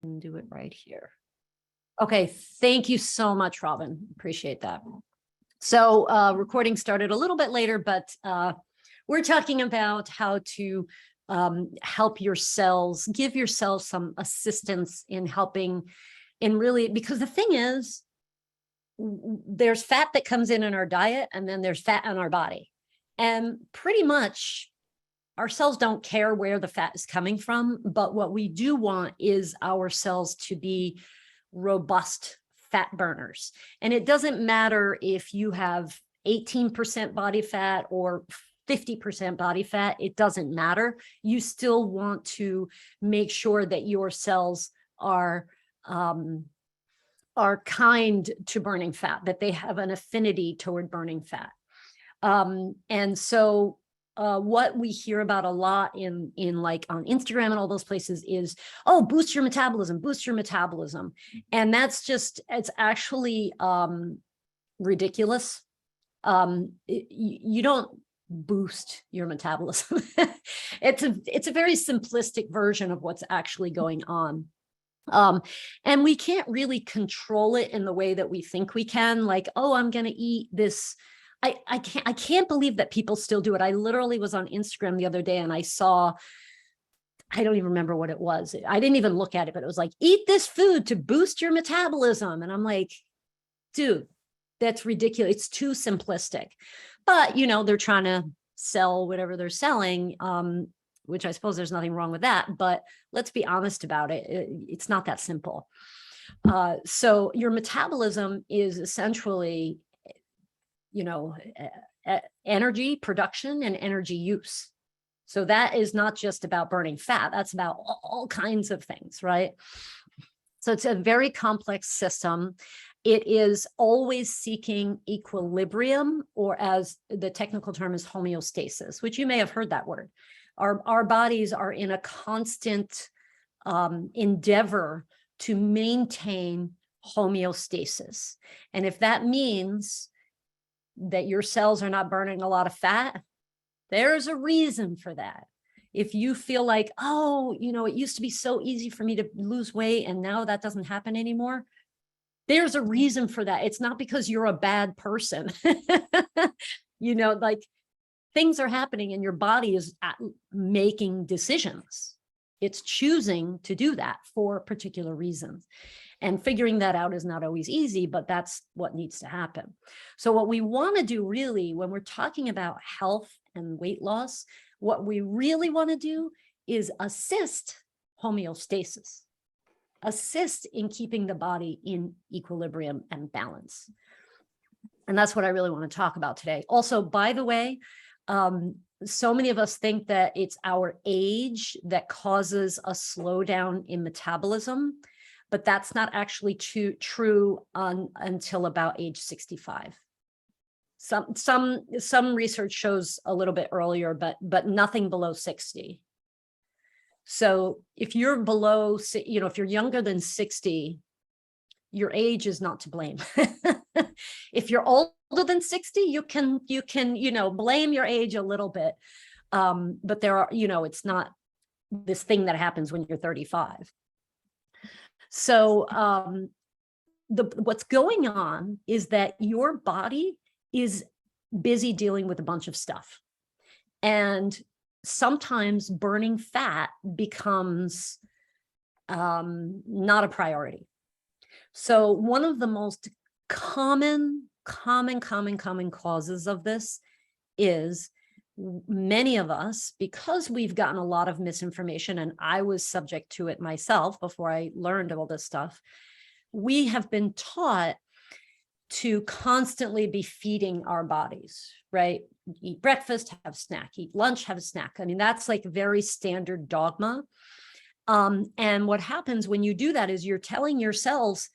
And do it right here. Okay, thank you so much, Robin. Appreciate that. So recording started a little bit later, but we're talking about how to help your cells, give your cells some assistance in helping in really, because the thing is, there's fat that comes in our diet, and then there's fat in our body. And pretty much our cells don't care where the fat is coming from, but what we do want is our cells to be robust fat burners. And it doesn't matter if you have 18% body fat or 50% body fat, it doesn't matter. You still want to make sure that your cells are kind to burning fat, that they have an affinity toward burning fat. And so what we hear about a lot in like on Instagram and all those places is, oh, boost your metabolism, boost your metabolism. And that's just, it's actually ridiculous. You don't boost your metabolism. It's a very simplistic version of what's actually going on. And we can't really control it in the way that we think we can, like, oh, I'm going to eat this. I can't believe that people still do it. I literally was on Instagram the other day and I saw, I don't even remember what it was. I didn't even look at it, but it was like, eat this food to boost your metabolism. And I'm like, dude, that's ridiculous. It's too simplistic. But, you know, they're trying to sell whatever they're selling, which I suppose there's nothing wrong with that. But let's be honest about it. It's not that simple. So your metabolism is essentially, you know, energy production and energy use. So that is not just about burning fat. That's about all kinds of things, right? So it's a very complex system. It is always seeking equilibrium, or as the technical term is homeostasis, which you may have heard that word. Our bodies are in a constant endeavor to maintain homeostasis. And if that means that your cells are not burning a lot of fat, there's a reason for that. If you feel like, oh, you know, it used to be so easy for me to lose weight and now that doesn't happen anymore, there's a reason for that. It's not because you're a bad person. You know, like things are happening and your body is making decisions. It's choosing to do that for particular reasons. And figuring that out is not always easy, but that's what needs to happen. So what we want to do really, when we're talking about health and weight loss, what we really want to do is assist homeostasis, assist in keeping the body in equilibrium and balance. And that's what I really want to talk about today. Also, by the way, so many of us think that it's our age that causes a slowdown in metabolism, but that's not actually true until about age 65. Some research shows a little bit earlier, but nothing below 60. So if you're below, you know, if you're younger than 60, your age is not to blame. If you're older than 60, you can, you know, blame your age a little bit. But there are, you know, it's not this thing that happens when you're 35. So what's going on is that your body is busy dealing with a bunch of stuff. And sometimes burning fat becomes not a priority. So one of the most common causes of this is many of us, because we've gotten a lot of misinformation, and I was subject to it myself before I learned all this stuff, we have been taught to constantly be feeding our bodies, right? Eat breakfast, have a snack, eat lunch, have a snack. I mean, that's like very standard dogma. And what happens when you do that is you're telling your cells,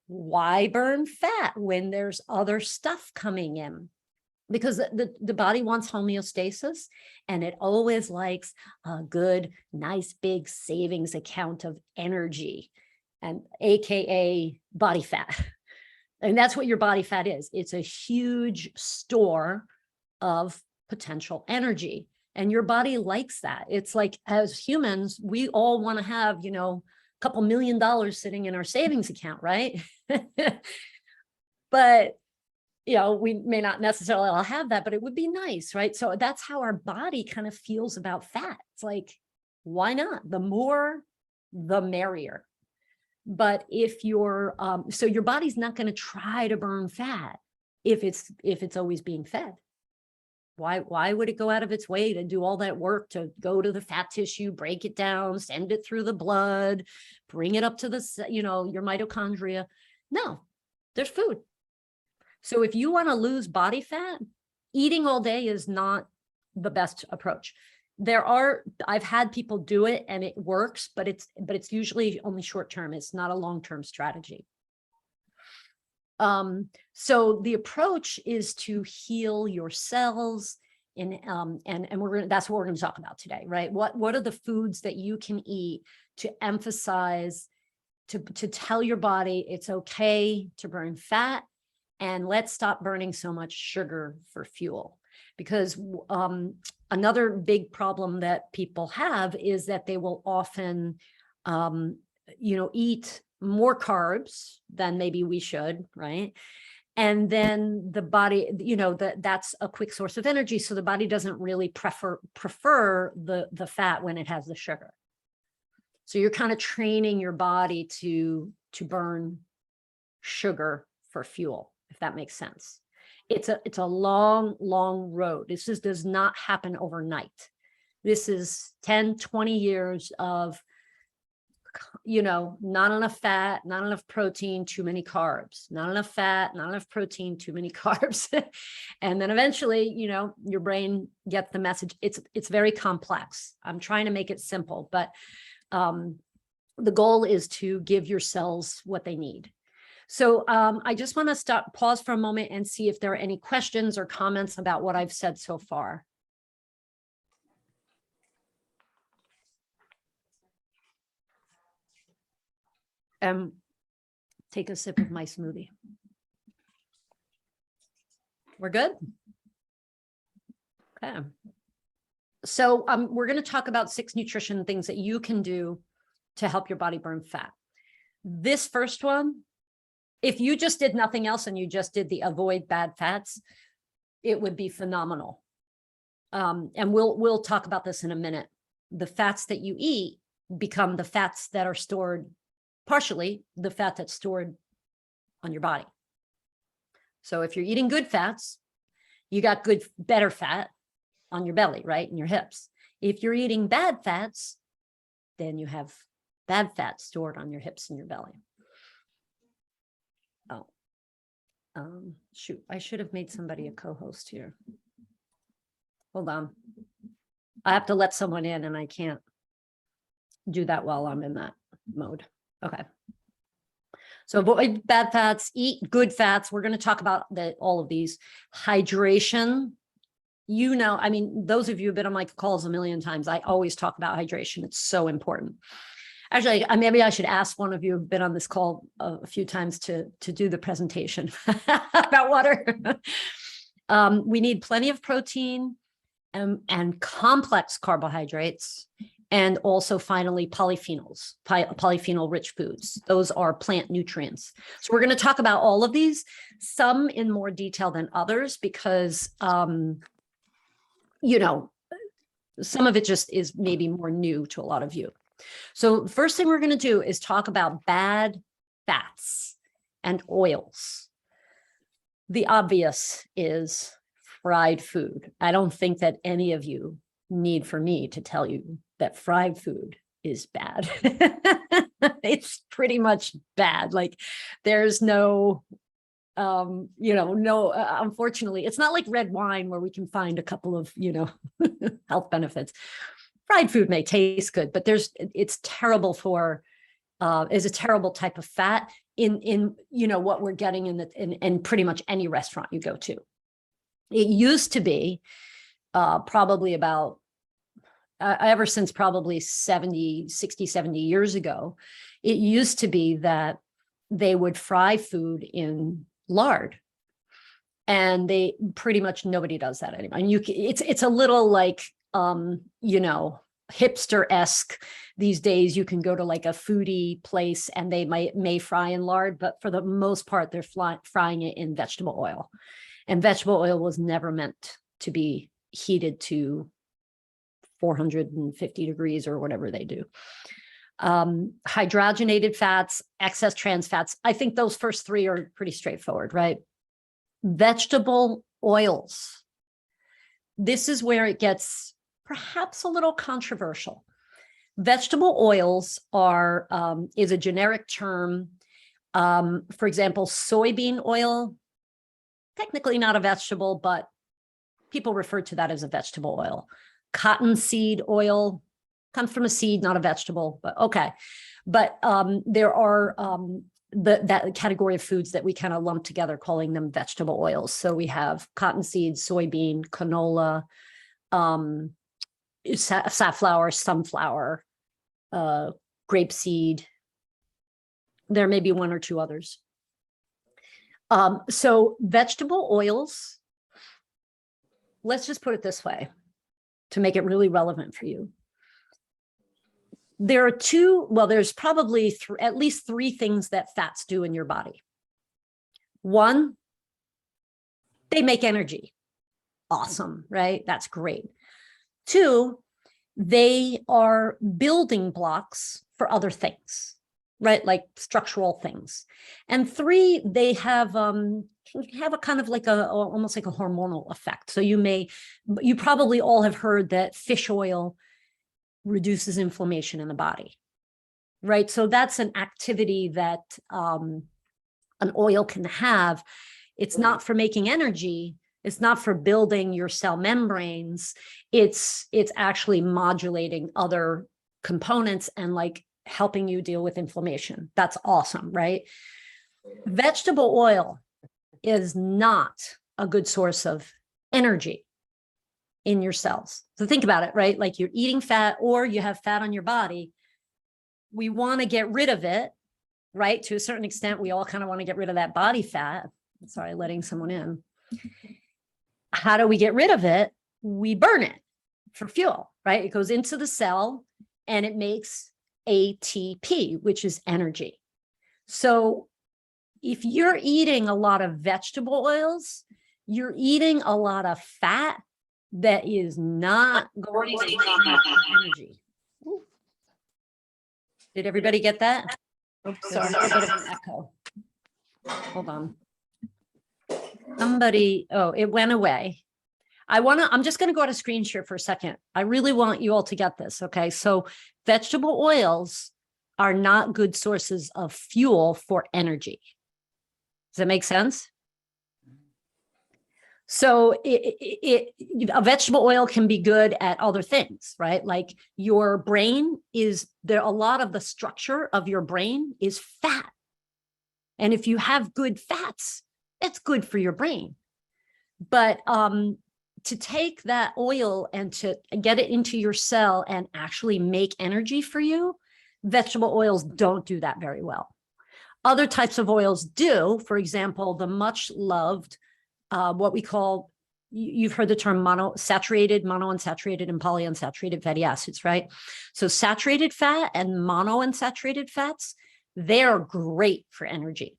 why burn fat when there's other stuff coming in? Because the body wants homeostasis, and it always likes a good, nice, big savings account of energy, and AKA body fat. And that's what your body fat is. It's a huge store of potential energy. And your body likes that. It's like, as humans, we all want to have, you know, couple $1 million sitting in our savings account, right? But, we may not necessarily all have that, but it would be nice, right? So that's how our body kind of feels about fat. It's like, why not? The more, the merrier. But if you're, so your body's not going to try to burn fat if it's always being fed. Why would it go out of its way to do all that work to go to the fat tissue, break it down, send it through the blood, bring it up to the, your mitochondria? No, there's food. So if you want to lose body fat, eating all day is not the best approach. I've had people do it and it works, but it's usually only short term. It's not a long-term strategy. So the approach is to heal your cells, and that's what we're going to talk about today, right? What are the foods that you can eat to emphasize, to tell your body it's okay to burn fat, and let's stop burning so much sugar for fuel. Because another big problem that people have is that they will often, eat more carbs than maybe we should, right? And then the body, that's a quick source of energy. So the body doesn't really prefer the fat when it has the sugar. So you're kind of training your body to burn sugar for fuel, if that makes sense. It's a long, long road. This does not happen overnight. This is 10, 20 years of, not enough fat, not enough protein, too many carbs, not enough fat, not enough protein, too many carbs. And then eventually, your brain gets the message. It's very complex. I'm trying to make it simple, but the goal is to give your cells what they need. So I just want to pause for a moment and see if there are any questions or comments about what I've said so far. Take a sip of my smoothie. We're good? Okay. So we're going to talk about 6 nutrition things that you can do to help your body burn fat. This first one, if you just did nothing else and you just did the avoid bad fats, it would be phenomenal. And we'll talk about this in a minute. The fats that you eat become the fats that are stored, partially the fat that's stored on your body. So if you're eating good fats, you got better fat on your belly, right? In your hips. If you're eating bad fats, then you have bad fat stored on your hips and your belly. Oh, shoot. I should have made somebody a co-host here. Hold on. I have to let someone in and I can't do that while I'm in that mode. Okay. So avoid bad fats, eat good fats. We're going to talk about all of these. Hydration. Those of you who've been on my calls a million times, I always talk about hydration. It's so important. Actually, maybe I should ask one of you who've been on this call a few times to do the presentation about water. We need plenty of protein and complex carbohydrates, and also finally polyphenols, polyphenol-rich foods. Those are plant nutrients. So we're going to talk about all of these, some in more detail than others, because, some of it just is maybe more new to a lot of you. So the first thing we're going to do is talk about bad fats and oils. The obvious is fried food. I don't think that any of you need for me to tell you that fried food is bad. It's pretty much bad. Like there's no, unfortunately, it's not like red wine where we can find a couple of, health benefits. Fried food may taste good, but it's terrible is a terrible type of fat in what we're getting in pretty much any restaurant you go to. It used to be probably about ever since probably 60, 70 years ago, it used to be that they would fry food in lard. And pretty much nobody does that anymore. And it's a little like, hipster-esque these days. You can go to like a foodie place and they may fry in lard, but for the most part, they're frying it in vegetable oil. And vegetable oil was never meant to be heated to 450 degrees or whatever they do. Hydrogenated fats, excess trans fats. I think those first three are pretty straightforward, right? Vegetable oils. This is where it gets perhaps a little controversial. Vegetable oils is a generic term. For example, soybean oil, technically not a vegetable, but people refer to that as a vegetable oil. Cottonseed oil comes from a seed, not a vegetable, but okay. But there are that category of foods that we kind of lump together, calling them vegetable oils. So we have cottonseed, soybean, canola, safflower, sunflower, grapeseed. There may be one or two others. So vegetable oils, let's just put it this way to make it really relevant for you. There are there's probably at least three things that fats do in your body. One, they make energy. Awesome, right? That's great. Two, they are building blocks for other things, right? Like structural things. And three, they have a kind of like almost like a hormonal effect. So you probably all have heard that fish oil reduces inflammation in the body, right? So that's an activity that an oil can have. It's not for making energy. It's not for building your cell membranes. It's actually modulating other components and like helping you deal with inflammation. That's awesome, right? Vegetable oil is not a good source of energy in your cells. So think about it, right? Like you're eating fat or you have fat on your body. We want to get rid of it, right? To a certain extent, we all kind of want to get rid of that body fat. Sorry, letting someone in. How do we get rid of it? We burn it for fuel, right? It goes into the cell and it makes ATP, which is energy. So if you're eating a lot of vegetable oils, you're eating a lot of fat that is not going to give you energy. Did everybody get that? Oops, There's sorry. a little bit of an echo. Hold on. It went away. I'm just going to go to screen share for a second. I really want you all to get this. Okay. So vegetable oils are not good sources of fuel for energy. Does that make sense? So a vegetable oil can be good at other things, right? Like your brain a lot of the structure of your brain is fat. And if you have good fats, it's good for your brain. But to take that oil and to get it into your cell and actually make energy for you, vegetable oils don't do that very well. Other types of oils do. For example, the much loved what we call, you've heard the term monounsaturated, and polyunsaturated fatty acids, right? So saturated fat and monounsaturated fats, they're great for energy.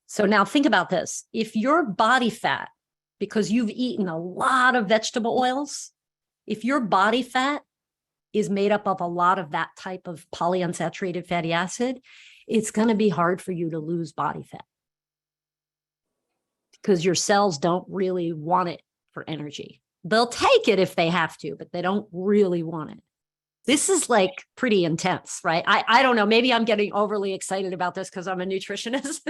So now think about this. If your body fat, because you've eaten a lot of vegetable oils, if your body fat is made up of a lot of that type of polyunsaturated fatty acid, it's going to be hard for you to lose body fat, because your cells don't really want it for energy. They'll take it if they have to, but they don't really want it. This is like pretty intense, right? I don't know, maybe I'm getting overly excited about this because I'm a nutritionist,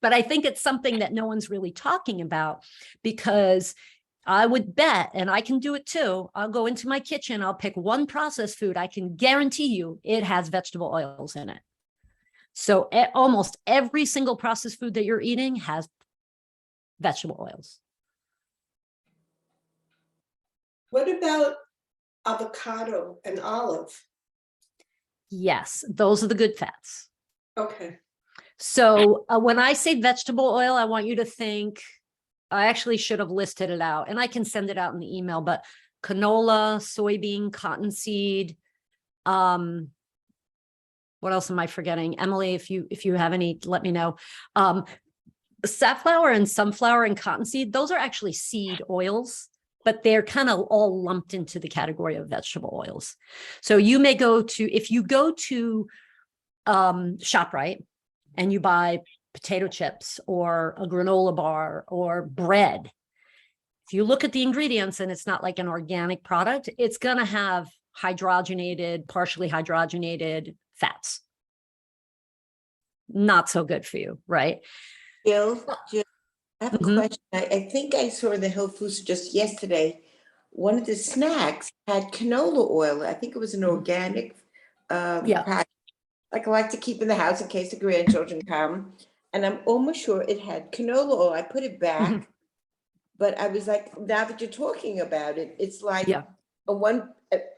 but I think it's something that no one's really talking about, because I would bet, and I can do it too, I'll go into my kitchen, I'll pick one processed food, I can guarantee you it has vegetable oils in it. So almost every single processed food that you're eating has vegetable oils. What about avocado and olive? Yes, those are the good fats. Okay. So when I say vegetable oil, I want you to think, I actually should have listed it out and I can send it out in the email, but canola, soybean, cottonseed. What else am I forgetting? Emily, if you have any, let me know. Safflower and sunflower and cottonseed, those are actually seed oils, but they're kind of all lumped into the category of vegetable oils. So you may if you go to ShopRite and you buy potato chips or a granola bar or bread, if you look at the ingredients and it's not like an organic product, it's going to have hydrogenated, partially hydrogenated fats. Not so good for you, right? Jill, I have a Mhm. question. I think I saw in the Health Foods just yesterday, one of the snacks had canola oil. I think it was an organic Yeah. product, like I like to keep in the house in case the grandchildren come. And I'm almost sure it had canola oil. I put it back, but I was like, now that you're talking about it, it's like Yeah. on one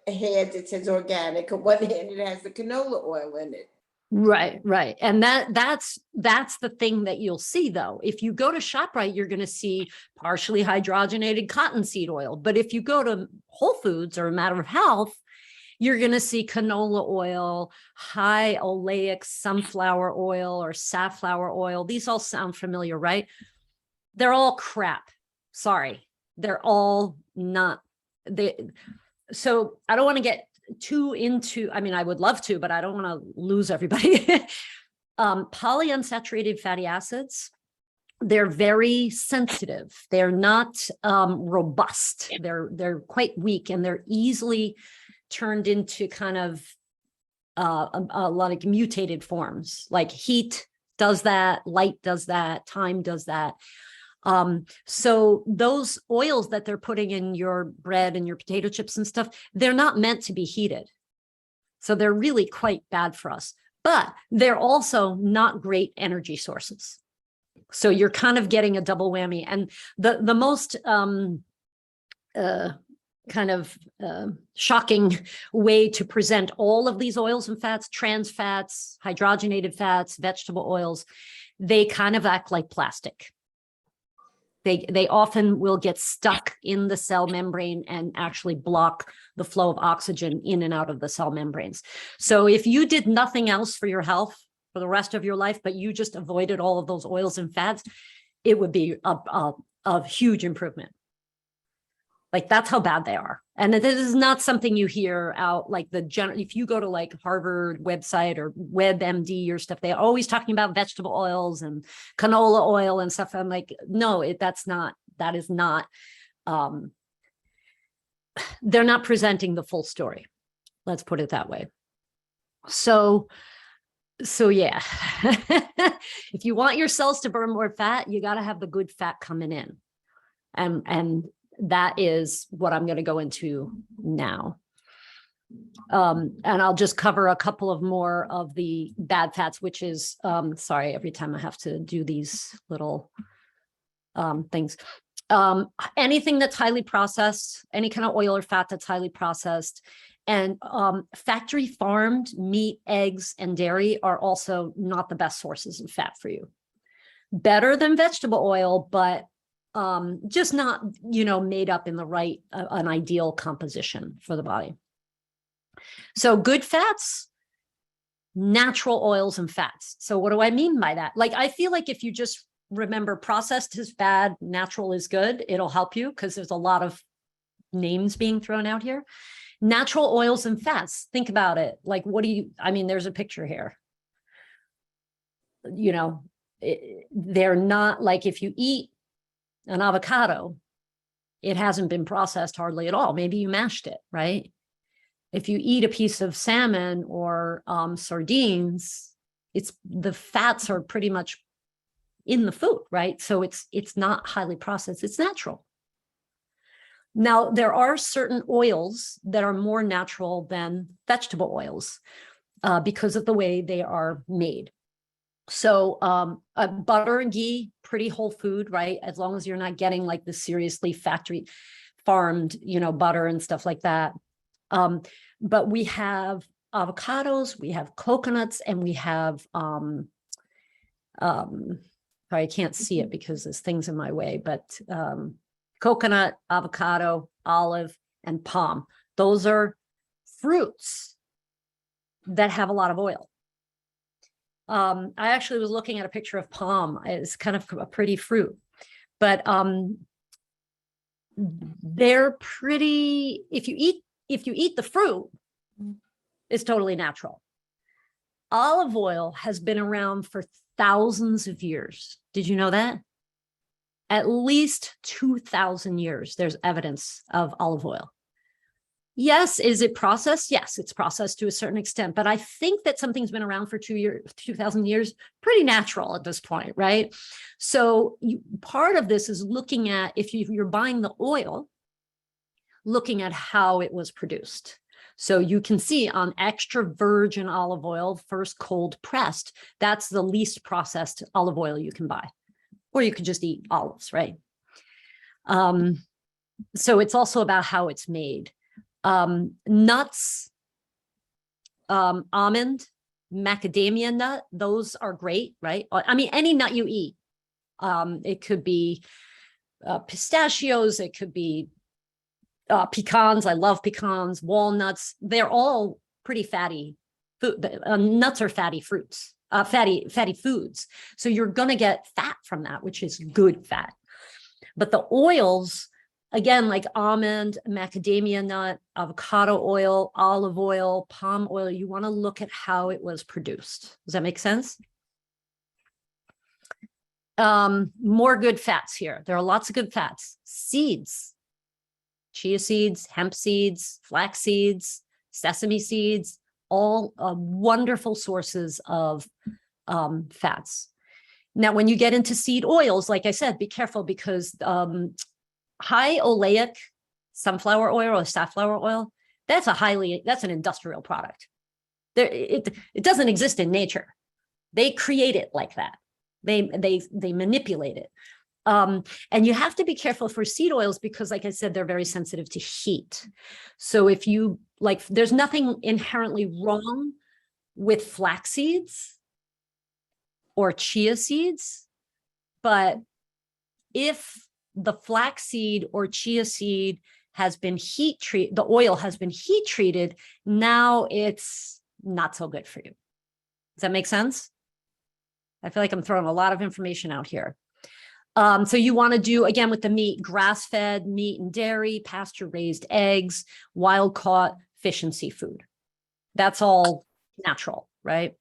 hand it says organic, on one hand it has the canola oil in it. Right, right. And that's the thing that you'll see though. If you go to ShopRite, you're going to see partially hydrogenated cottonseed oil. But if you go to Whole Foods or A Matter of Health, you're going to see canola oil, high oleic sunflower oil or safflower oil. These all sound familiar, right? They're all crap. Sorry. They're all not. So I don't want to get too into, I mean, I would love to, but I don't want to lose everybody. Polyunsaturated fatty acids, they're very sensitive. They're not robust. They're quite weak, and they're easily turned into kind of a lot of mutated forms. Like heat does that, light does that, time does that. So those oils that they're putting in your bread and your potato chips and stuff, they're not meant to be heated. So they're really quite bad for us, but they're also not great energy sources. So you're kind of getting a double whammy. And the most kind of shocking way to present all of these oils and fats, trans fats, hydrogenated fats, vegetable oils, they kind of act like plastic. They often will get stuck in the cell membrane and actually block the flow of oxygen in and out of the cell membranes. So if you did nothing else for your health for the rest of your life, but you just avoided all of those oils and fats, it would be a huge improvement. Like that's how bad they are. And this is not something you hear out like the general, if you go to like Harvard website or WebMD or stuff, they're always talking about vegetable oils and canola oil and stuff. I'm like, no, that is not, they're not presenting the full story. Let's put it that way. So yeah, if you want your cells to burn more fat, you got to have the good fat coming in. And that is what I'm going to go into now. And I'll just cover a couple of more of the bad fats, which is, sorry, every time I have to do these little things. Anything that's highly processed, any kind of oil or fat that's highly processed, and factory farmed meat, eggs, and dairy are also not the best sources of fat for you. Better than vegetable oil, but just not, made up in the right, an ideal composition for the body. So good fats, natural oils and fats. So what do I mean by that? Like, I feel like if you just remember processed is bad, natural is good, it'll help you because there's a lot of names being thrown out here. Natural oils and fats. Think about it. Like, there's a picture here. They're not like if you eat an avocado, it hasn't been processed hardly at all. Maybe you mashed it, right? If you eat a piece of salmon or sardines, the fats are pretty much in the food, right? So it's not highly processed, it's natural. Now, there are certain oils that are more natural than vegetable oils because of the way they are made. So butter and ghee, pretty whole food, right? As long as you're not getting like the seriously factory farmed, butter and stuff like that. But we have avocados, we have coconuts, and we have, sorry, I can't see it because there's things in my way, but coconut, avocado, olive, and palm. Those are fruits that have a lot of oil. I actually was looking at a picture of palm. It's kind of a pretty fruit, but they're pretty, if you eat the fruit, it's totally natural. Olive oil has been around for thousands of years. Did you know that? At least 2,000 years, there's evidence of olive oil. Yes, is it processed? Yes, it's processed to a certain extent, but I think that something's been around for 2,000 years, pretty natural at this point, right? So part of this is looking at, if you're buying the oil, looking at how it was produced. So you can see on extra virgin olive oil, first cold pressed, that's the least processed olive oil you can buy, or you could just eat olives, right? So it's also about how it's made. Nuts, almond, macadamia nut, those are great, right? I mean, any nut you eat. It could be pistachios, it could be pecans. I love pecans, walnuts. They're all pretty fatty food. Nuts are fatty fruits, fatty foods. So you're going to get fat from that, which is good fat. But the oils, again, like almond, macadamia nut, avocado oil, olive oil, palm oil, you want to look at how it was produced. Does that make sense? More good fats here. There are lots of good fats. Seeds, chia seeds, hemp seeds, flax seeds, sesame seeds, all wonderful sources of fats. Now, when you get into seed oils, like I said, be careful because high oleic sunflower oil or safflower oil, that's an industrial product. It doesn't exist in nature. They create it like that. They manipulate it. And you have to be careful for seed oils because, like I said, they're very sensitive to heat. So if you there's nothing inherently wrong with flax seeds or chia seeds, but if the flax seed or chia seed has been heat treated, the oil has been heat treated, now it's not so good for you. Does that make sense? I feel like I'm throwing a lot of information out here. So you want to do, again, with the meat, grass-fed meat and dairy, pasture-raised eggs, wild-caught fish and seafood. That's all natural, right?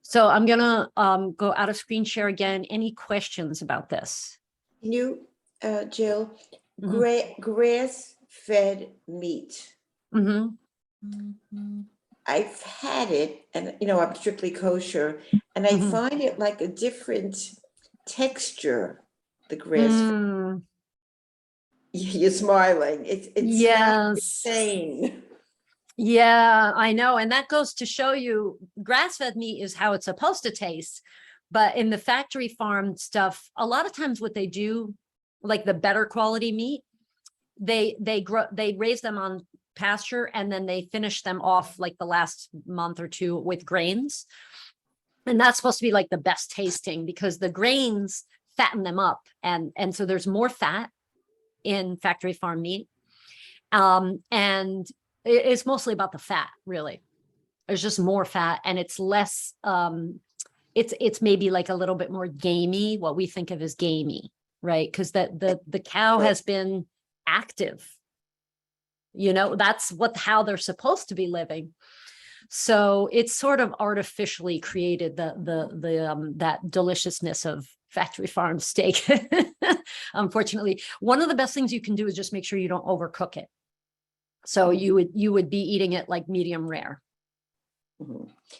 So I'm going to go out of screen share again. Any questions about this? You, Jill, grass-fed meat. Mm-hmm. I've had it, and I'm strictly kosher, and I find it like a different texture. The grass. You're smiling. It's not the same. Yeah, I know. And that goes to show you grass-fed meat is how it's supposed to taste. But in the factory farm stuff, a lot of times what they do, like the better quality meat, they raise them on pasture and then they finish them off like the last month or two with grains. And that's supposed to be like the best tasting because the grains fatten them up. And so there's more fat in factory farm meat. And it's mostly about the fat, really. There's just more fat and it's less, it's maybe like a little bit more gamey, what we think of as gamey, right? Because the cow has been active. That's how they're supposed to be living. So it's sort of artificially created that deliciousness of factory farm steak. Unfortunately, one of the best things you can do is just make sure you don't overcook it. So you would be eating it like medium rare.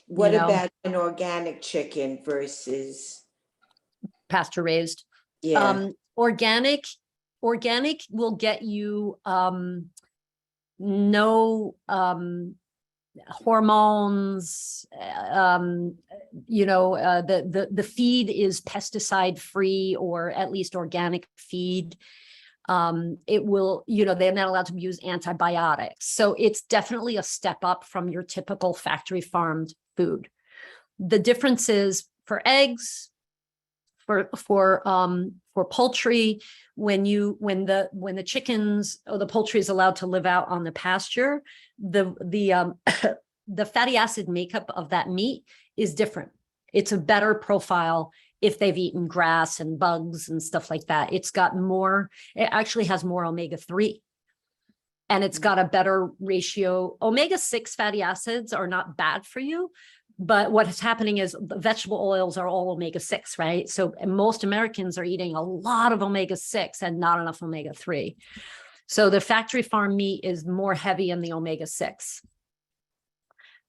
What about an organic chicken versus pasture raised? Yeah. Organic will get you no hormones. The feed is pesticide free, or at least organic feed. It will, they're not allowed to use antibiotics. So it's definitely a step up from your typical factory farmed food. The difference is for eggs, For poultry, when the chickens or the poultry is allowed to live out on the pasture, the the fatty acid makeup of that meat is different. It's a better profile if they've eaten grass and bugs and stuff like that. It actually has more omega-3. And it's got a better ratio. Omega-6 fatty acids are not bad for you, but what is happening is the vegetable oils are all omega-6, right? So most Americans are eating a lot of omega-6 and not enough omega-3. So the factory farm meat is more heavy in the omega-6.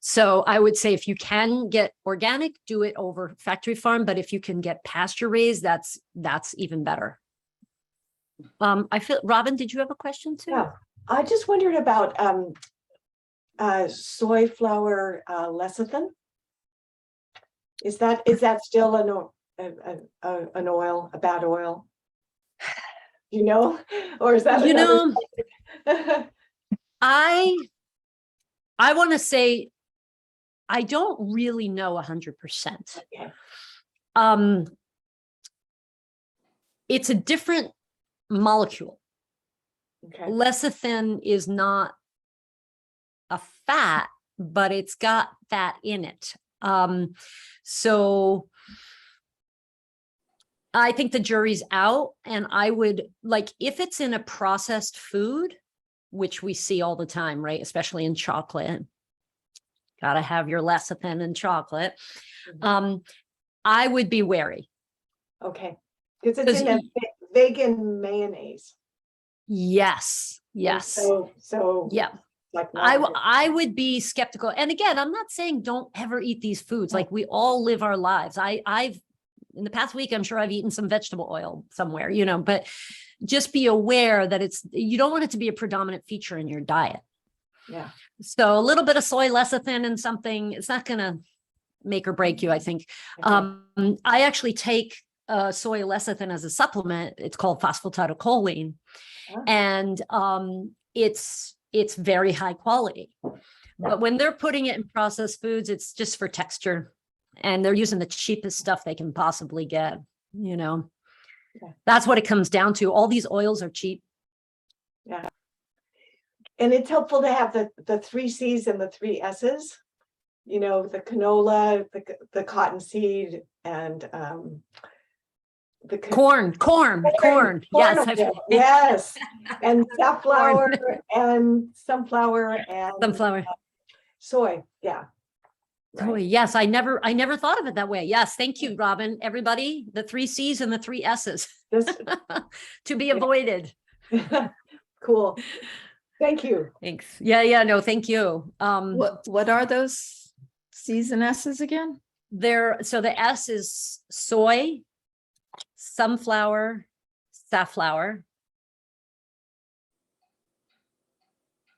So I would say if you can get organic, do it over factory farm. But if you can get pasture raised, that's even better. I feel, Robin, did you have a question too? Yeah, I just wondered about soy flour lecithin. Is that still an oil, a bad oil? You know, or is that I want to say I don't really know 100%. Okay. It's a different molecule. Okay. Lecithin is not a fat, but it's got fat in it. So I think the jury's out, and I would like, if it's in a processed food, which we see all the time, right? Especially in chocolate, got to have your lecithin in chocolate. I would be wary. Okay. Because it's in a vegan mayonnaise. Yes. So yeah. Like I would be skeptical. And again, I'm not saying don't ever eat these foods. Like, we all live our lives. I've in the past week, I'm sure I've eaten some vegetable oil somewhere, but just be aware that you don't want it to be a predominant feature in your diet. Yeah. So a little bit of soy lecithin in something, it's not going to make or break you, I think. Okay. I actually take soy lecithin as a supplement. It's called phosphatidylcholine. Oh. And it's very high quality. But when they're putting it in processed foods, it's just for texture. And they're using the cheapest stuff they can possibly get, Yeah. That's what it comes down to. All these oils are cheap. Yeah. And it's helpful to have the 3 C's and the 3 S's, the canola, the cottonseed, and the Corn. Yes. Yes. And safflower and sunflower and soy. Yeah. Oh, yes. I never thought of it that way. Yes. Thank you, Robin. Everybody, the 3 C's and the 3 S's to be avoided. Cool. Thank you. Thanks. Yeah. No, thank you. What are those C's and S's again? So the S is soy, sunflower, safflower.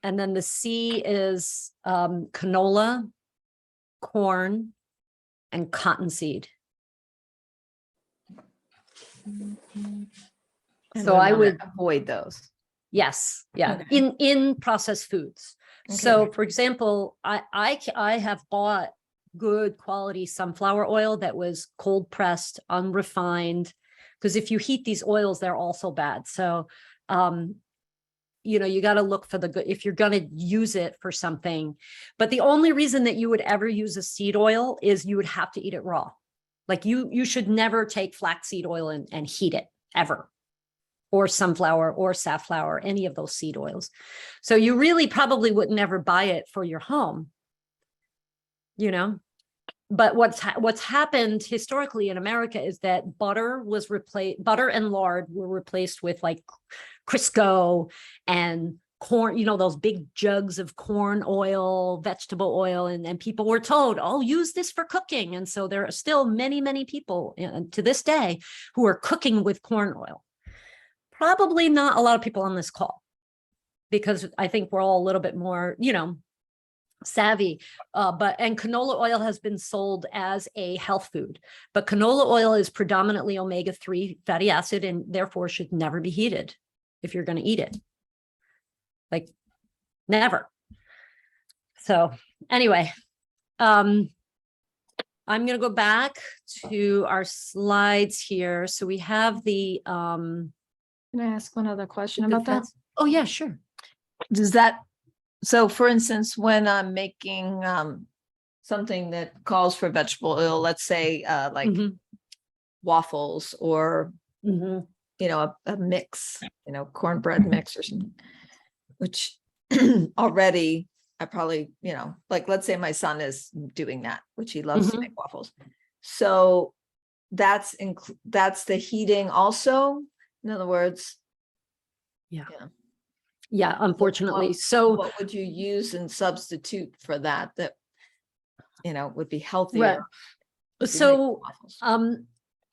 And then the C is canola, corn, and cottonseed. So I would avoid those. Yes. Yeah. Okay. In processed foods. Okay. So for example, I have bought good quality sunflower oil that was cold pressed, unrefined, because if you heat these oils, they're also bad. So, you got to look for the good if you're going to use it for something. But the only reason that you would ever use a seed oil is you would have to eat it raw. Like you should never take flaxseed oil and heat it ever, or sunflower or safflower, any of those seed oils. So you really probably would never buy it for your home, But what's happened historically in America is that butter and lard were replaced with like Crisco and corn, those big jugs of corn oil, vegetable oil, and people were told, oh, use this for cooking. And so there are still many, many people to this day who are cooking with corn oil. Probably not a lot of people on this call, because I think we're all a little bit more, savvy. And canola oil has been sold as a health food, but canola oil is predominantly omega-3 fatty acid and therefore should never be heated if you're going to eat it. Like, never. So anyway, I'm going to go back to our slides here. So we have the, Can I ask one other question the about that? fats. Oh, yeah, sure. Does that, so for instance, when I'm making something that calls for vegetable oil, let's say like Mhm, waffles or, mhm. you know, a mix, you know, cornbread mix or something, which already I probably, you know, like, let's say my son is doing that, which he loves to Mhm. make waffles. So that's the heating also. In other words, Yeah. Yeah. Yeah, unfortunately. what- So, what would you use in substitute for that, you know, would be right. healthier? if you make So, waffles?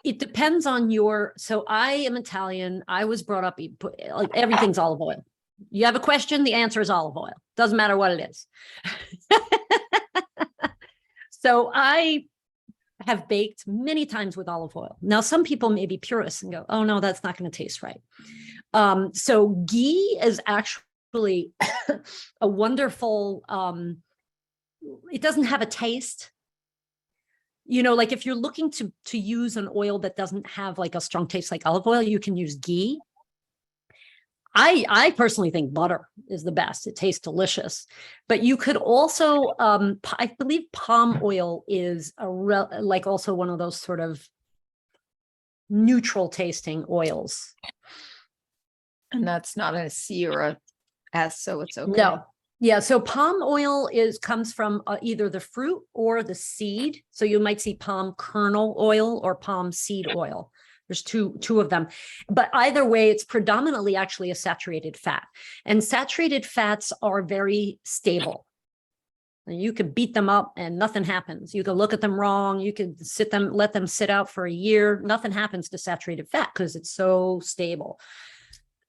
it depends on so I am Italian. I was brought up, like everything's olive oil. You have a question, the answer is olive oil. Doesn't matter what it is. So I have baked many times with olive oil. Now, some people may be purists and go, oh no, that's not going to taste right. So ghee is actually a wonderful, it doesn't have a taste. You know, like if you're looking to use an oil that doesn't have like a strong taste like olive oil, you can use ghee. I personally think butter is the best. It tastes delicious, but you could also, I believe palm oil is like also one of those sort of neutral tasting oils. And that's not a C or a S, so it's okay. No. Yeah, so palm oil comes from either the fruit or the seed. So you might see palm kernel oil or palm seed oil. There's two of them. But either way, it's predominantly actually a saturated fat. And saturated fats are very stable. You could beat them up and nothing happens. You could look at them wrong. You could let them sit out for a year. Nothing happens to saturated fat because it's so stable.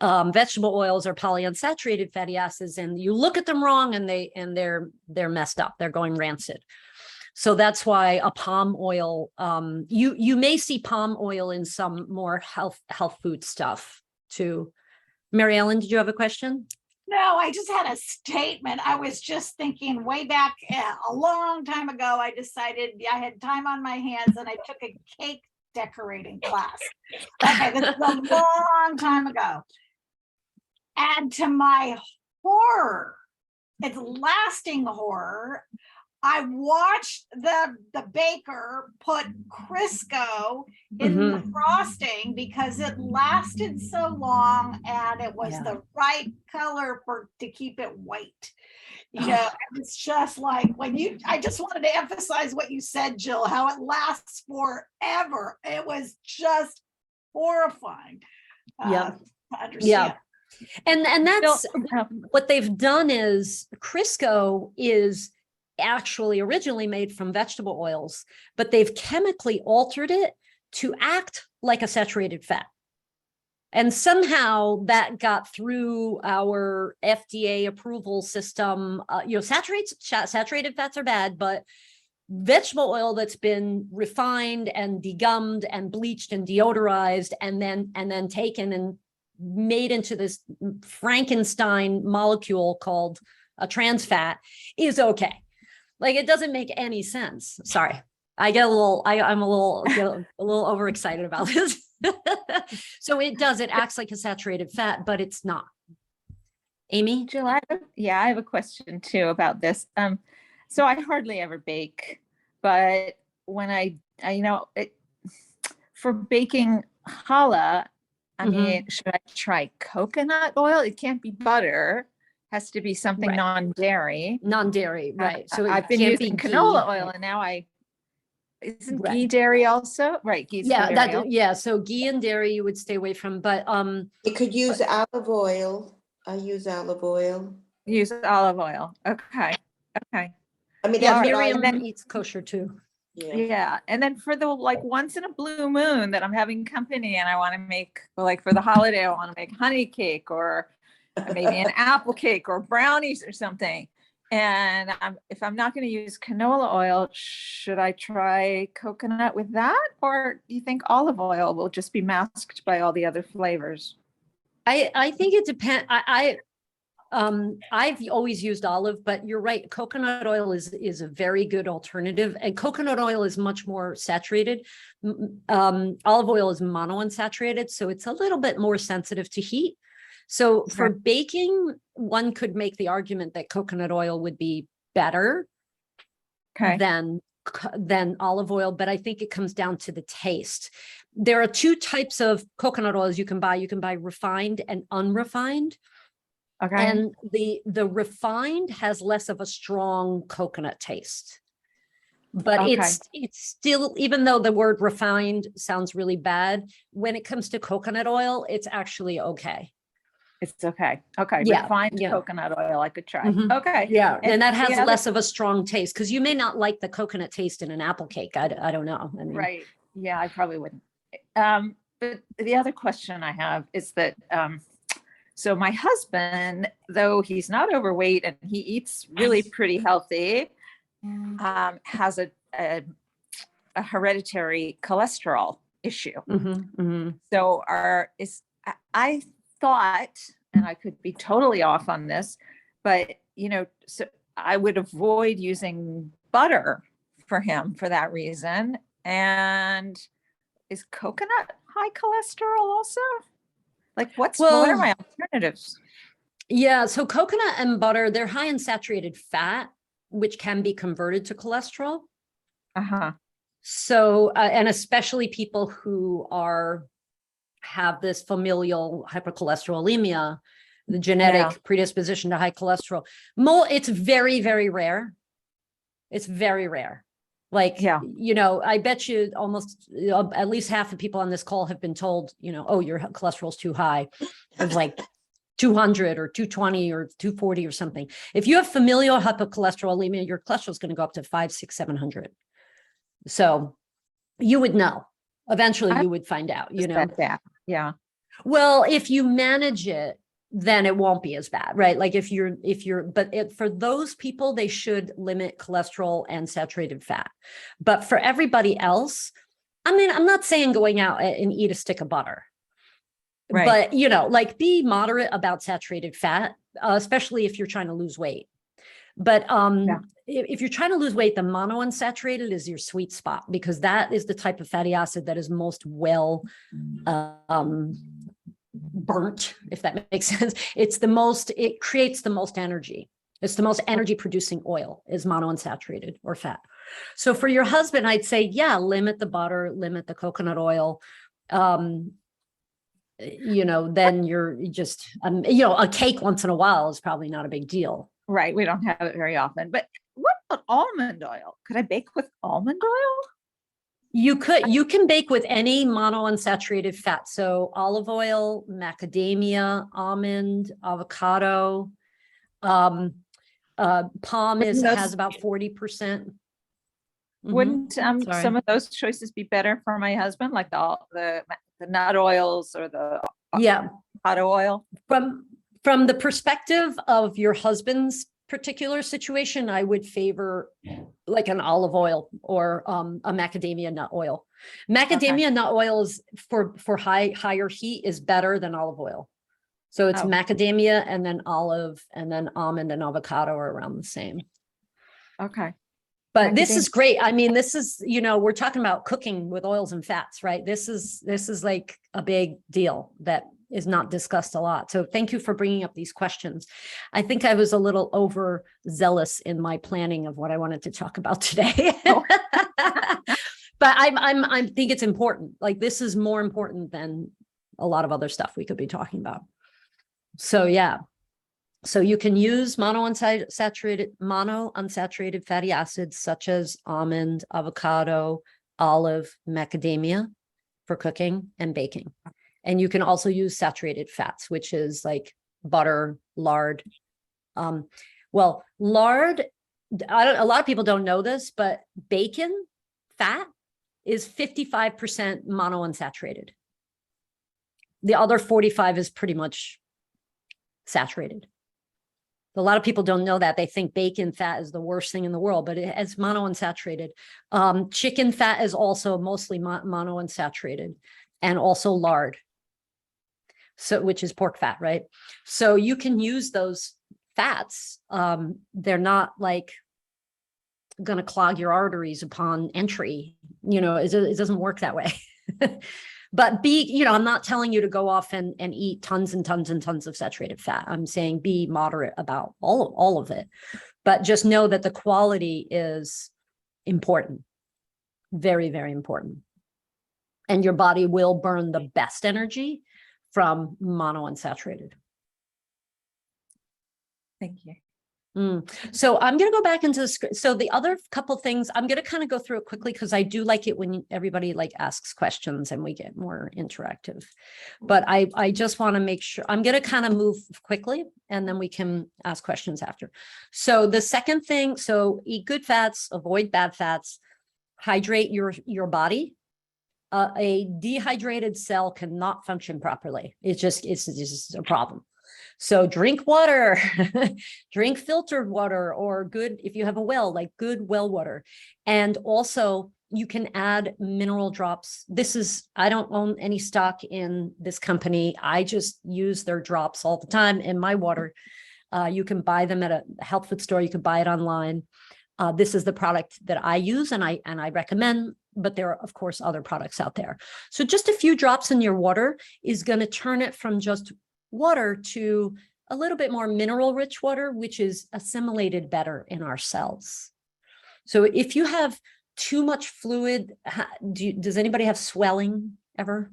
Vegetable oils are polyunsaturated fatty acids, and you look at them wrong and they're messed up. They're going rancid. So that's why a palm oil, you may see palm oil in some more health food stuff too. Mary Ellen, did you have a question? No, I just had a statement. I was just thinking way back a long time ago, I decided I had time on my hands and I took a cake decorating class. Okay, this is a long time ago. And to my horror, it's lasting horror, I watched the baker put Crisco in the frosting because it lasted so long and it was the right color to keep it white. You know, it's just like I just wanted to emphasize what you said, Jill, how it lasts forever. It was just horrifying to understand. Yeah. And that's what they've done is Crisco is actually originally made from vegetable oils, but they've chemically altered it to act like a saturated fat. And somehow that got through our FDA approval system. Saturated fats are bad, but vegetable oil that's been refined and degummed and bleached and deodorized and then taken and made into this Frankenstein molecule called a trans fat is okay. Like it doesn't make any sense. Sorry. I'm a little overexcited about this. So it acts like a saturated fat, but it's not. Amy? Jill, I have a question too about this. So I hardly ever bake, but when for baking challah, I mean, should I try coconut oil? It can't be butter. Has to be something non-dairy. Non-dairy, right. So I've been using canola oil, and now isn't ghee dairy also? Right, ghee. So ghee and dairy you would stay away from, but You could use olive oil. I use olive oil. Use olive oil. Okay. I mean, Miriam eats kosher too. Yeah. And then for the once in a blue moon that I'm having company and I want to make for the holiday, I want to make honey cake or maybe an apple cake or brownies or something. And if I'm not going to use canola oil, should I try coconut with that? Or do you think olive oil will just be masked by all the other flavors? I think it depends. I've always used olive, but you're right. Coconut oil is a very good alternative, and coconut oil is much more saturated. Olive oil is monounsaturated, so it's a little bit more sensitive to heat. So for baking, one could make the argument that coconut oil would be better Okay. than olive oil, but I think it comes down to the taste. There are two types of coconut oils you can buy. You can buy refined and unrefined. Okay. And the refined has less of a strong coconut taste. But Okay. it's still, even though the word refined sounds really bad, when it comes to coconut oil, it's actually okay. It's okay. Okay. Yeah, Refined yeah. coconut oil. I could try. Mhm. Okay. Yeah, and that the has other- less of a strong taste, because you may not like the coconut taste in an apple cake. I don't know. I mean, Right. Yeah, I probably wouldn't. But the other question I have is that, so my husband, though he's not overweight and he eats really pretty healthy, has a hereditary cholesterol issue. mhm, mhm. So I thought, and I could be totally off on this, but so I would avoid using butter for him for that reason. And is coconut high cholesterol also? Like what are Well- my alternatives? Yeah, so coconut and butter, they're high in saturated fat, which can be converted to cholesterol. Uh-huh. So, and especially people who have this familial hypercholesterolemia, the genetic predisposition to high cholesterol. It's very, very rare. It's very rare. Like, I bet you almost at least half the people on this call have been told, oh, your cholesterol's too high. It's like 200 or 220 or 240 or something. If you have familial hypercholesterolemia, your cholesterol is going to go up to 500, 600, 700. So you would know. Eventually you would find out, That. Yeah. Well, if you manage it, then it won't be as bad, right? Like for those people, they should limit cholesterol and saturated fat. But for everybody else, I mean, I'm not saying going out and eat a stick of butter, Right. but be moderate about saturated fat, especially if you're trying to lose weight. But if you're trying to lose weight, the monounsaturated is your sweet spot, because that is the type of fatty acid that is most well burnt, if that makes sense. It creates the most energy. It's the most energy producing oil is monounsaturated or fat. So for your husband, I'd say, limit the butter, limit the coconut oil. Then you're just, a cake once in a while is probably not a big deal. Right. We don't have it very often. But what about almond oil? Could I bake with almond oil? You can bake with any monounsaturated fat. So olive oil, macadamia, almond, avocado, palm has about 40%. Wouldn't some of those choices be better for my husband, like the nut oils or the avocado oil? From the perspective of your husband's particular situation, I would favor like an olive oil or a macadamia nut oil. Macadamia nut oil is for higher heat is better than olive oil. So it's macadamia and then olive and then almond and avocado are around the same. Okay. But this is great. I mean, this is, we're talking about cooking with oils and fats, right? This is like a big deal that is not discussed a lot. So thank you for bringing up these questions. I think I was a little overzealous in my planning of what I wanted to talk about today. But I think it's important. Like this is more important than a lot of other stuff we could be talking about. So so you can use monounsaturated fatty acids such as almond, avocado, olive, macadamia for cooking and baking. And you can also use saturated fats, which is like butter, lard. Lard, a lot of people don't know this, but bacon fat is 55% monounsaturated. The other 45 is pretty much saturated. A lot of people don't know that. They think bacon fat is the worst thing in the world, but it's monounsaturated. Chicken fat is also mostly monounsaturated, and also lard. So, which is pork fat, right? So you can use those fats, they're not like going to clog your arteries upon entry. You know, it doesn't work that way. But I'm not telling you to go off and eat tons and tons and tons of saturated fat. I'm saying be moderate about all of it, but just know that the quality is important. Very, very important. And your body will burn the best energy from monounsaturated. Thank you. So I'm going to go back into the script. So the other couple things, I'm going to kind of go through it quickly because I do like it when everybody like asks questions and we get more interactive. But I just want to make sure I'm going to kind of move quickly and then we can ask questions after. So the second thing, so eat good fats, avoid bad fats, hydrate your body. A dehydrated cell cannot function properly. It's just a problem. So drink water, drink filtered water, or good, if you have a well, like good well water. And also you can add mineral drops. I don't own any stock in this company. I just use their drops all the time in my water. You can buy them at a health food store. You can buy it online. This is the product that I use and I recommend, but there are of course other products out there. So just a few drops in your water is going to turn it from just water to a little bit more mineral rich water, which is assimilated better in our cells. So if you have too much fluid, does anybody have swelling ever?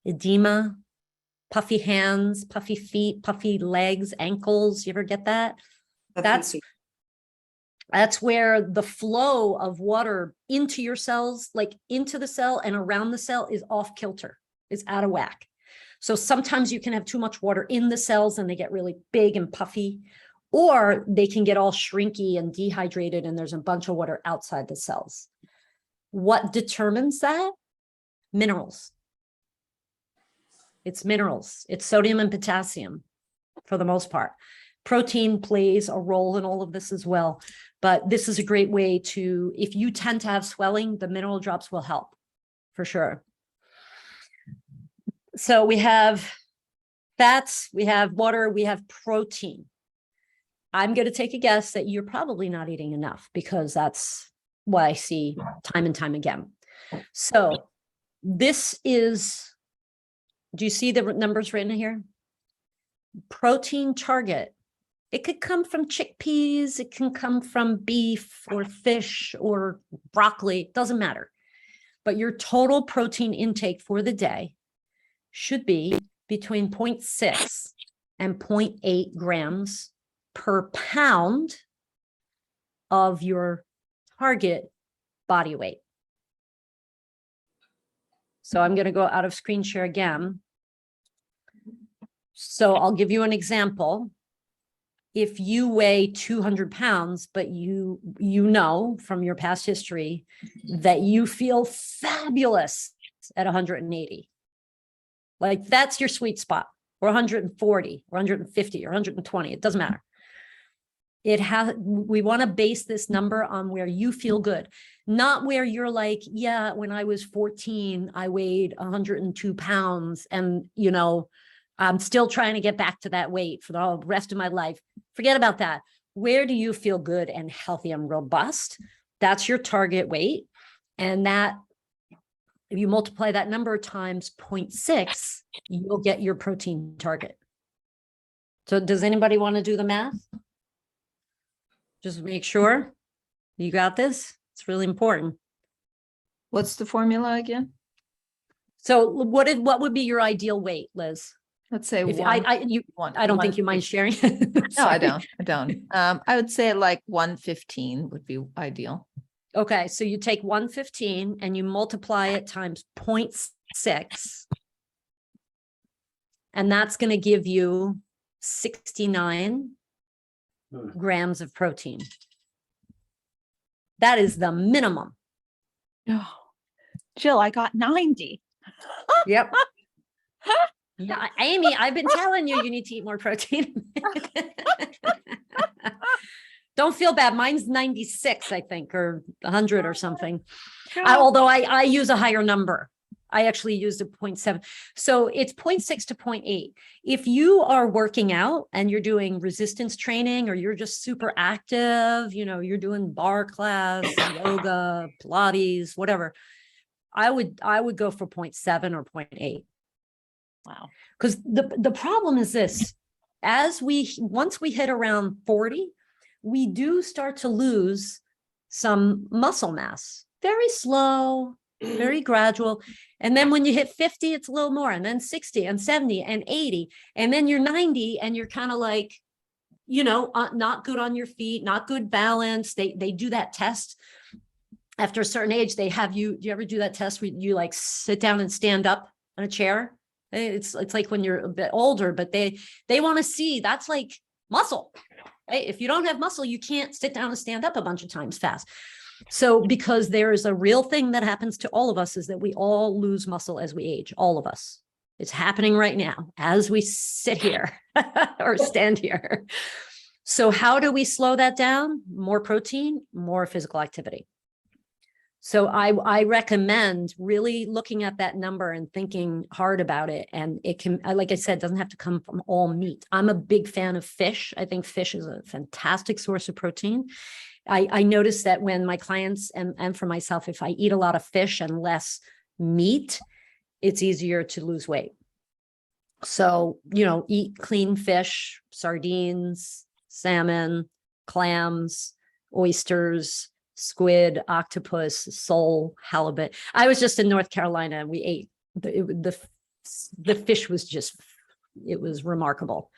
Edema, puffy hands, puffy feet, puffy legs, ankles, you ever get that? That's where the flow of water into your cells, like into the cell and around the cell, is off kilter, is out of whack. So sometimes you can have too much water in the cells and they get really big and puffy, or they can get all shrinky and dehydrated and there's a bunch of water outside the cells. What determines that? Minerals. It's minerals. It's sodium and potassium for the most part. Protein plays a role in all of this as well. But this is a great way to, if you tend to have swelling, the mineral drops will help for sure. So we have fats, we have water, we have protein. I'm going to take a guess that you're probably not eating enough because that's what I see time and time again. So this is, do you see the numbers written here? Protein target. It could come from chickpeas, it can come from beef or fish or broccoli, it doesn't matter. But your total protein intake for the day should be between 0.6 and 0.8 grams per pound of your target body weight. So I'm going to go out of screen share again. So I'll give you an example. If you weigh 200 pounds, but you know from your past history that you feel fabulous at 180, like that's your sweet spot, or 140 or 150 or 120, it doesn't matter. We want to base this number on where you feel good, not where you're like, yeah, when I was 14, I weighed 102 pounds and, I'm still trying to get back to that weight for the rest of my life. Forget about that. Where do you feel good and healthy and robust? That's your target weight. And that, if you multiply that number times 0.6, you'll get your protein target. So does anybody want to do the math? Just make sure you got this. It's really important. What's the formula again? So what would be your ideal weight, Liz? Let's say If one. I don't think you mind sharing. No, I don't. I would say like 115 would be ideal. Okay, so you take 115 and you multiply it times 0.6. And that's going to give you 69 grams of protein. That is the minimum. Oh, Jill, I got 90. Yep. Yeah, Amy, I've been telling you need to eat more protein. Don't feel bad. Mine's 96, I think, or 100 or something. Although I use a higher number. I actually used a 0.7. So it's 0.6 to 0.8. If you are working out and you're doing resistance training, or you're just super active, you know, you're doing bar class, yoga, Pilates, whatever, I would go for 0.7 or 0.8. Wow. Because the problem is this, once we hit around 40, we do start to lose some muscle mass, very slow, very gradual. And then when you hit 50, it's a little more, and then 60 and 70 and 80, and then you're 90 and you're kind of like, you know, not good on your feet, not good balance. They do that test after a certain age. They have you, do you ever do that test where you like sit down and stand up on a chair? It's like when you're a bit older, but they want to see, that's like muscle. Right? If you don't have muscle, you can't sit down and stand up a bunch of times fast. So because there is a real thing that happens to all of us, is that we all lose muscle as we age, all of us. It's happening right now as we sit here or stand here. So how do we slow that down? More protein, more physical activity. So I recommend really looking at that number and thinking hard about it. And it can, like I said, doesn't have to come from all meat. I'm a big fan of fish. I think fish is a fantastic source of protein. I notice that when my clients and for myself, if I eat a lot of fish and less meat, it's easier to lose weight. So, you know, eat clean fish, sardines, salmon, clams, oysters, squid, octopus, sole, halibut. I was just in North Carolina and we ate the fish was just, it was remarkable.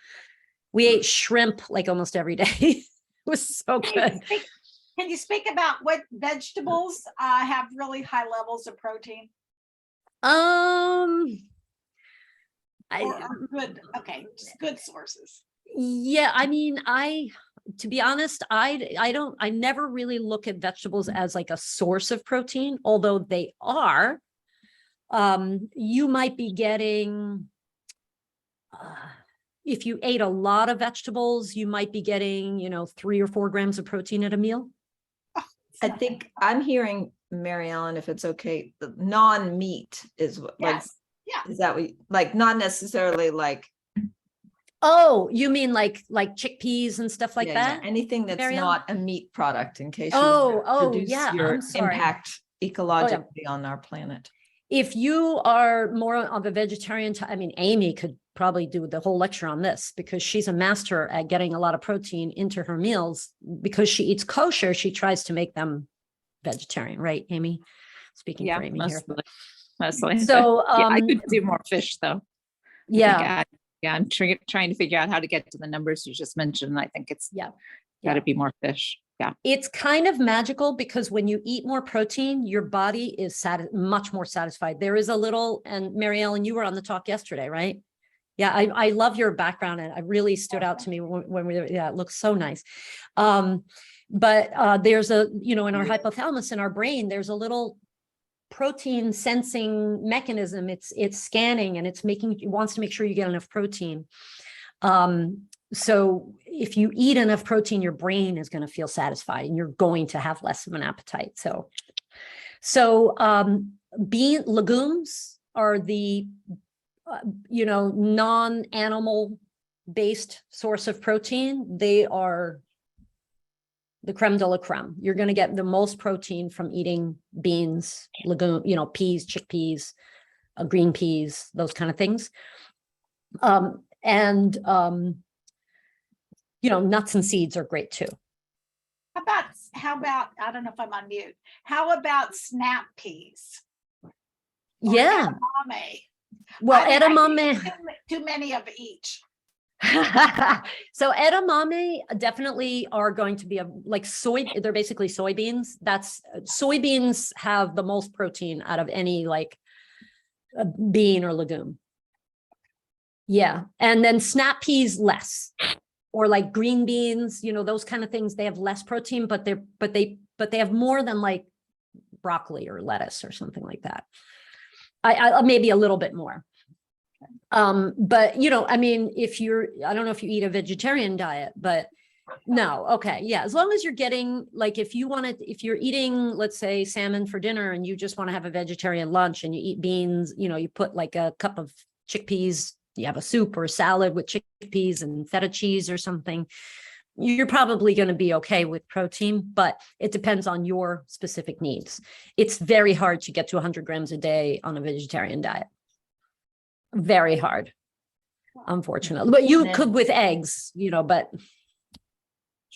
We ate shrimp like almost every day. It was so good. Can you speak about what vegetables have really high levels of protein? Or Good, okay, just good sources. Yeah, I mean, to be honest, I never really look at vegetables as like a source of protein, although they are. You might be getting, if you ate a lot of vegetables, you might be getting, you know, 3 or 4 grams of protein at a meal. I think I'm hearing, Mary Ellen, if it's okay, the non-meat is like, Yes, yeah. is that what, like, not necessarily like, Oh, you mean like chickpeas and stuff like yeah, that? anything that's Mary Ellen? not a meat product, in case Oh, you reduce yeah, your I'm sorry. impact ecologically on our planet. If you are more of a vegetarian, I mean, Amy could probably do the whole lecture on this because she's a master at getting a lot of protein into her meals. Because she eats kosher, she tries to make them vegetarian, right, Amy? Speaking for Amy here. Mostly. So, yeah, I could do more fish though. Yeah. I'm trying to figure out how to get to the numbers you just mentioned. I think it's Yeah. got to be more fish. Yeah. It's kind of magical because when you eat more protein, your body is much more satisfied. There is a little, and Mary Ellen, you were on the talk yesterday, right? Yeah, I love your background, and it really stood out to me when we were, yeah, it looks so nice. But there's a, you know, in our hypothalamus in our brain, there's a little protein sensing mechanism. It's scanning and it wants to make sure you get enough protein. So if you eat enough protein, your brain is going to feel satisfied and you're going to have less of an appetite. So legumes are the, you know, non-animal based source of protein. They are the creme de la creme. You're going to get the most protein from eating beans, legume, you know, peas, chickpeas, green peas, those kind of things. You know, nuts and seeds are great too. How about, I don't know if I'm on mute. How about snap peas? Yeah. Edamame. Well, I edamame. Too many of each. So edamame definitely are going to be like they're basically soybeans. Soybeans have the most protein out of any like a bean or legume. Yeah. And then snap peas less, or like green beans, you know, those kind of things, they have less protein, but they have more than like broccoli or lettuce or something like that. I maybe a little bit more. But you know, I mean, I don't know if you eat a vegetarian diet, but No, okay, yeah, as long as you're getting, like, if you're eating, let's say, salmon for dinner and you just want to have a vegetarian lunch and you eat beans, you put like a cup of chickpeas, you have a soup or a salad with chickpeas and feta cheese or something, you're probably going to be okay with protein, but it depends on your specific needs. It's very hard to get to 100 grams a day on a vegetarian diet. Very hard, unfortunately, but you could with eggs, but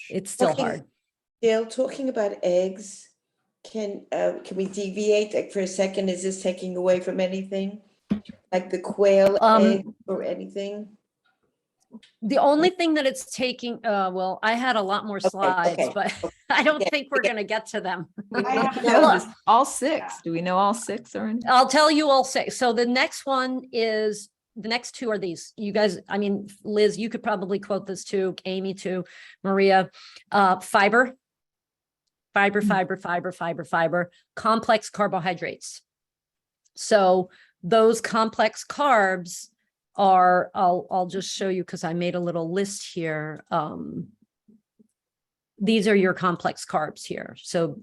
it's still hard. Jill, talking about eggs, can we deviate like for a second? Is this taking away from anything? Like the quail egg or anything? The only thing that it's taking, well, I had a lot more slides, okay. but I don't Yeah, think we're going to get to them. I have No, no- just all six. Do we know all six or? I'll tell you all six. So the next two are these. You guys, I mean, Liz, you could probably quote this too, Amy too, Maria, fiber, complex carbohydrates. So those complex carbs are, I'll just show you because I made a little list here. These are your complex carbs here. So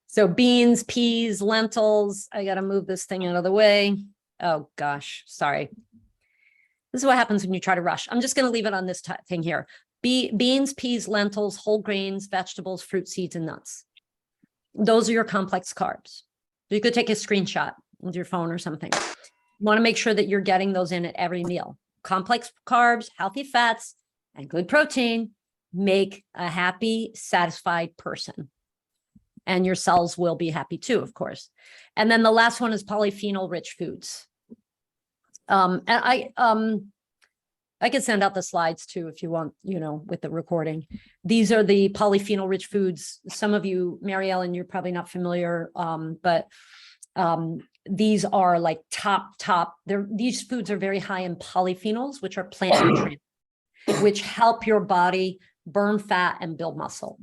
so beans, peas, lentils. I got to move this thing out of the way. Oh gosh, sorry. This is what happens when you try to rush. I'm just going to leave it on this thing here. Beans, peas, lentils, whole grains, vegetables, fruit, seeds, and nuts. Those are your complex carbs. You could take a screenshot with your phone or something. You want to make sure that you're getting those in at every meal. Complex carbs, healthy fats, and good protein make a happy, satisfied person. And your cells will be happy too, of course. And then the last one is polyphenol-rich foods. And I can send out the slides too if you want, with the recording. These are the polyphenol-rich foods. Some of you, Mary Ellen, you're probably not familiar, but these are like top. These foods are very high in polyphenols, which are plant nutrients, which help your body burn fat and build muscle,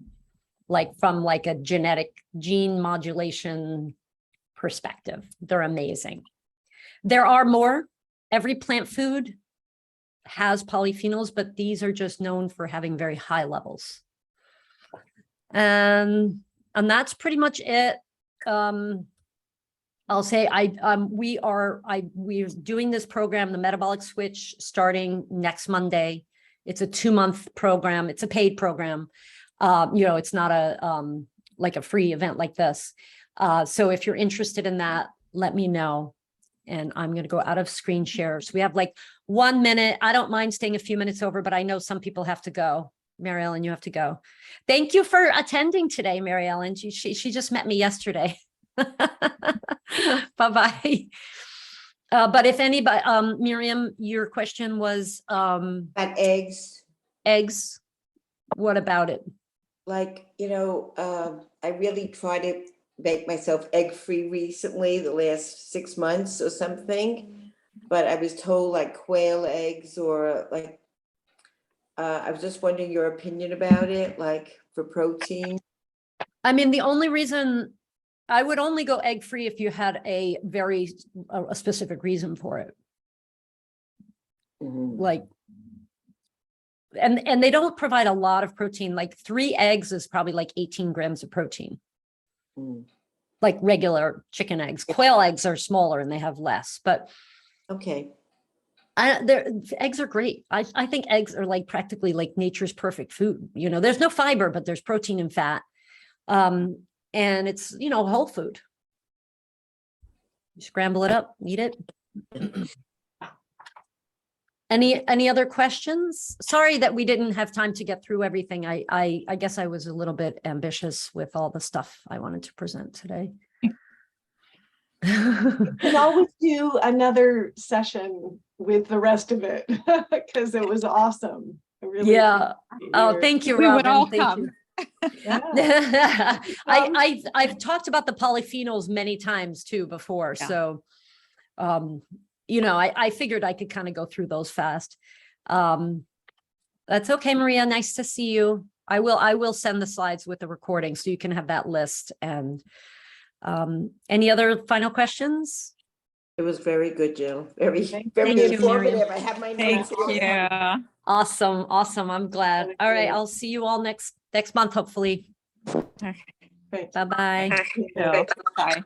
like from like a gene modulation perspective. They're amazing. There are more. Every plant food has polyphenols, but these are just known for having very high levels. And that's pretty much it. I'll say we're doing this program, the Metabolic Switch, starting next Monday. It's a 2-month program. It's a paid program. It's not a free event like this. So if you're interested in that, let me know. And I'm going to go out of screen share. So we have like 1 minute. I don't mind staying a few minutes over, but I know some people have to go. Mary Ellen, you have to go. Thank you for attending today, Mary Ellen. She just met me yesterday. Bye-bye. But if anybody, Miriam, your question was About eggs. Eggs. What about it? Like, I really try to make myself egg-free recently, the last 6 months or something. But I was told like quail eggs or like, I was just wondering your opinion about it, like for protein. I mean, the only reason I would only go egg-free if you had a specific reason for it. Mhm. Like, and they don't provide a lot of protein. Like 3 eggs is probably like 18 grams of protein. Mm. Like regular chicken eggs. Quail eggs are smaller and they have less, but Okay. eggs are great. I think eggs are like practically like nature's perfect food. There's no fiber, but there's protein and fat. And it's, whole food. You scramble it up, eat it. Any other questions? Sorry that we didn't have time to get through everything. I guess I was a little bit ambitious with all the stuff I wanted to present today. You can always do another session with the rest of it because it was awesome. I really Yeah. appreciate Oh, your- thank you, We would Robin. all Thank come. you. Yeah. I've talked about the polyphenols many times too before. Yeah. So, I figured I could kind of go through those fast. That's okay, Maria. Nice to see you. I will send the slides with the recording so you can have that list. And any other final questions? It was very good, Jill. Very, Thank very you, Miriam. informative. I have my Thank notes here. you. Awesome. Awesome. I'm glad. All right. I'll see you all next month, hopefully. Okay. Great. Bye-bye. So, bye.